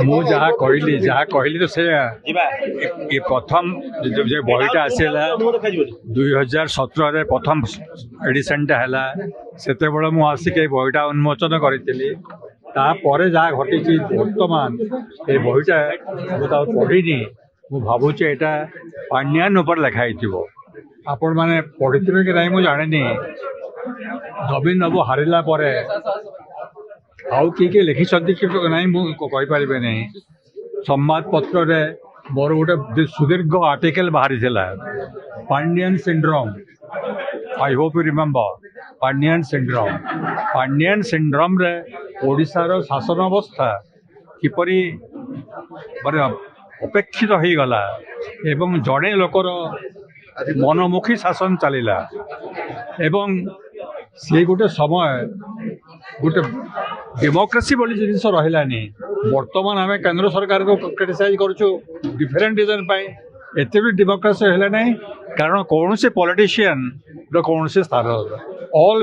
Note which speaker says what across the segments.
Speaker 1: ମୁଁ ଯାହା କହିଲି ତ ସେ ଏ ପ୍ରଥମ ଯେ ବହିଟା ଆସିଲା 2017 ପ୍ରଥମ ଏଡିସନଟା ହେଲା ସେତେବେଳେ ମୁଁ ଆସିକି ଏ ବହିଟା ଉନ୍ମୋଚନ କରିଥିଲି। ତାପରେ ଯାହା ଘଟିଛି ବର୍ତ୍ତମାନ ଏ ବହିଟା ମୁଁ ତାକୁ ପଢ଼ିନି। ମୁଁ ଭାବୁଛି ଏଇଟା ପାଣ୍ଡିଆନ ଉପରେ ଲେଖା ହେଇଥିବ। ଆପଣମାନେ ପଢ଼ିଥିବେ କି ନାହିଁ ମୁଁ ଜାଣିନି। ନବୀନ ବାବୁ ହାରିଲା ପରେ ଆଉ କିଏ ଲେଖିଛନ୍ତି କି ନାହିଁ ମୁଁ କହିପାରିବି ନାହିଁ। ସମ୍ବାଦପତ୍ରରେ ମୋର ଗୋଟେ ସୁଦୀର୍ଘ ଆର୍ଟିକଲ ବାହାରିଥିଲା Pandian syndrome. I hope you remember Pandian syndrome. Pandian ସିଣ୍ଡ୍ରୋମରେ ଓଡ଼ିଶାର ଶାସନ ଅବସ୍ଥା କିପରି ମାନେ ଅପେକ୍ଷିତ ହୋଇଗଲା ଏବଂ ଜଣେ ଲୋକର ମନମୁଖୀ ଶାସନ ଚାଲିଲା ଏବଂ ସେ ଗୋଟେ ସମୟ ଗୋଟେ डेमोक्रेसी बोली जिनिस रहिलानी। वर्तमान आम केंद्र सरकार को क्रिटिसाइज करूँ डिफरेन्ट रिजन एत भी डेमोक्रेसी है ना कारण कौन से पॉलिटिशियन कौन से स्थान ऑल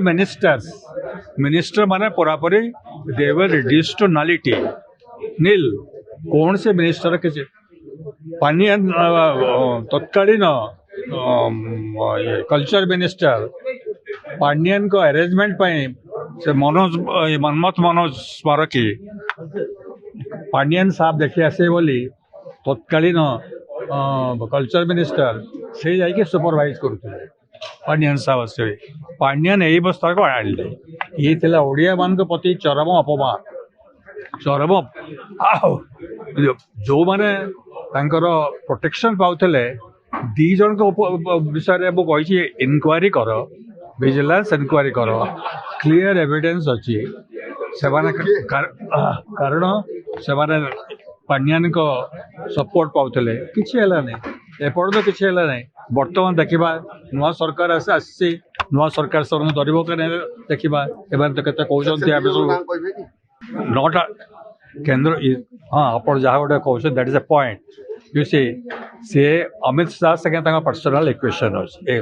Speaker 1: मिनिस्टर माने पूरापूरी दे वर रिड्यूस टू नलिटी नील। कौन से मिनिस्टर के पानियान तत्कालीन कल्चर मिनिस्टर पांडियन को अरेंजमेंट से मनमोहन मनोज स्मारकी पांडियन साहब देखी आसे बोली तत्कालीन कल्चर मिनिस्टर से जाके सुपरवाइज करुले पांडियन साहब से पांडियन यही अवस्था को आने ये थिला ओडिया मान प्रति चरम अपमान चरम जो माने प्रोटेक्शन पाउले दी जन विषय मुझे इनक्वारी कर विजिलेंस इनक्वारी कर क्लियर एविडेंस अच्छी से कारण से पांडियान को सपोर्ट पाउले किसी एपर्त किसी बर्तमान देखा नुआ सरकार आसी नुआ सरकार से धरब कि देखा एवं तो केते कहते नट केंद्र हाँ आप जहाँ गोटे कौन that is a point you see Amit Shah संगे पर्सनाल इक्वेशन अच्छे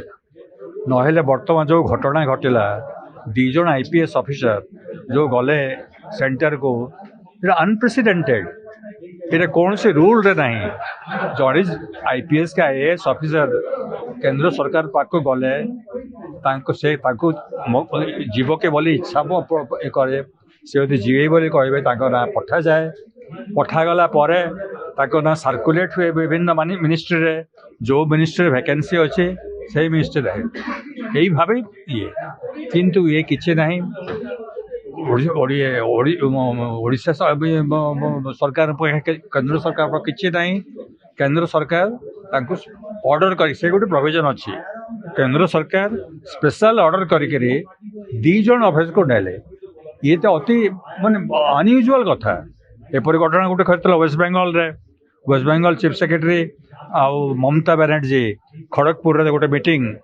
Speaker 1: नहेले बर्तमान जो घटना घटला दी जन आईपीएस ऑफिसर जो गले सेंटर को अनप्रेसिडेंटेड ये कौन से रूल रे नहीं जड़े आईपीएस का आईएएस ऑफिसर केंद्र सरकार पाक गले से जीव के बोली इच्छा करे से जीवे बोली कहे ना पठा जाए पठागला ना सर्कुलेट हुए विभिन्न मिनिस्ट्री रे जो मिनिस्ट्री वैकेंसी अच्छे से मिनिस्ट्री रहे यही भाव ये किंतु ये किसी ना ओडिशा सरकार केंद्र सरकार किसी ना केंद्र सरकार ऑर्डर कर गोटे प्रोविजन अच्छी केंद्र सरकार स्पेशल ऑर्डर करी दी जन ऑफिस को नेले ये तो अति माने अनयूजुअल कथा एपरी घटना गोटे खरीद वेस्ट बेंगल चीफ सेक्रेटरी आउ ममता बनर्जी खड़गपुर गोटे मीटिंग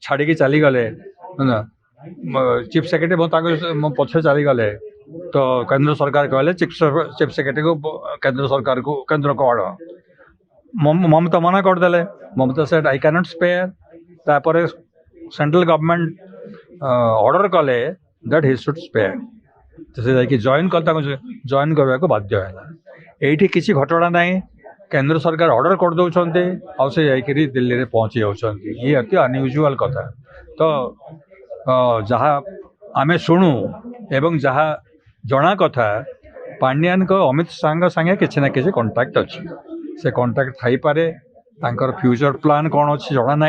Speaker 1: छाड़ी चली गले चीफ सेक्रेटरी मो पछे चली गले तो केंद्र सरकार कहले चीफ सेक्रेटरी को केंद्र को आड़ ममता मना करदे Mamata said I can not spare तापर सेंट्रल गवर्नमेंट ऑर्डर कले दैट ही शुड स्पेयर तो से जाकि जॉइन करने को बाध्य है ये किसी घटना ना केंद्र सरकार ऑर्डर कर दौरान आसे जाकि दिल्ली में पहुँची जाती ये अति अनयूजुअल कथा तो जहाँ आमे शुणु एवं जहाँ जना कथा पांडियान को अमित शाह संगे किसी ना किसी कांटेक्ट अच्छी से कांटेक्ट थी पारे फ्यूचर प्लान कौन अच्छी जना ना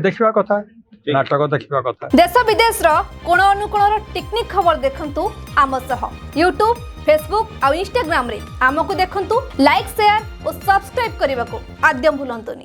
Speaker 1: देखा कथा नाटक देखा कथा
Speaker 2: देश विदेश कोण अनुकोण टेक्निक खबर देखंतु आम सह यूट्यूब फेसबुक और इंस्टाग्राम रे आमको देखंतु लाइक शेयर और सब्सक्राइब करने को आद्यम भूलंतुनि।